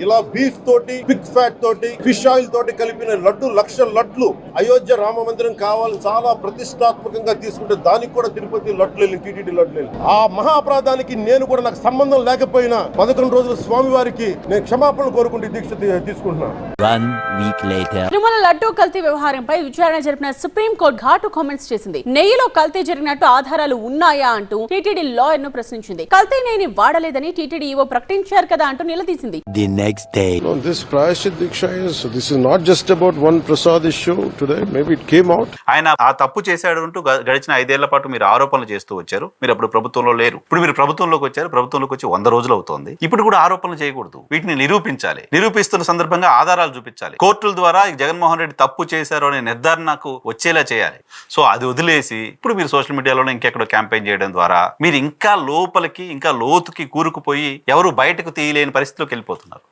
ఇలా బీఫ్ తోటి Pig fat తోటి ఫిష్ ఆయిల్ తోటి కలిపిన లడ్డు 1,00,000 లడ్లు అయోధ్య రామ మందిరం కావాలని చాలా ప్రతిష్టాత్మకంగా తీసుకుంటే దానికి కూడా తిరుపతి లడ్లు వెళ్ళి టీటీడీ లడ్లు వెళ్ళి ఆ మహా అపరాధానికి నేను కూడా నాకు సంబంధం లేకపోయినా 11 రోజులు స్వామి వారికి నేను క్షమాపణ కోరుకుంటూ దీక్ష తీసుకుంటున్నాను. తిరుమల లడ్డూ కల్తీ వ్యవహారంపై విచారణ జరిపిన సుప్రీంకోర్టు ఘాటు కామెంట్స్ చేసింది. నెయ్యిలో కల్తీ జరిగినట్టు ఆధారాలు ఉన్నాయా అంటూ టీటీడీ లాయర్ ను ప్రశ్నించింది. కల్తీ నెయ్యిని వాడలేదని టీటీడీ ఈవో ప్రకటించారు కదా అంటూ నిలదీసింది. Next day. No, this Prayashit Diksha this is not just about one Prasad issue today. Maybe it came out. ఆయన ఆ తప్పు చేశాడు అంటూ గడిచిన 5 ఏళ్ల పాటు మీరు ఆరోపణలు చేస్తూ వచ్చారు. మీరు అప్పుడు ప్రభుత్వంలో లేరు. ఇప్పుడు మీరు ప్రభుత్వంలోకి వచ్చారు. ప్రభుత్వంలోకి వచ్చి 100 రోజులు అవుతోంది. ఇప్పుడు కూడా ఆరోపణలు చేయకూడదు. వీటిని నిరూపించాలి. నిరూపిస్తున్న సందర్భంగా ఆధారాలు చూపించాలి. కోర్టుల ద్వారా జగన్మోహన్ రెడ్డి తప్పు చేశారు అనే నిర్ధారణకు వచ్చేలా చేయాలి. సో అది వదిలేసి ఇప్పుడు మీరు సోషల్ మీడియాలోనే ఇంకెక్కడో క్యాంపెయిన్ చేయడం ద్వారా మీరు ఇంకా లోపలికి ఇంకా లోతుకి కూరుకుపోయి ఎవరు బయటకు తీయలేని పరిస్థితిలోకి వెళ్ళిపోతున్నారు.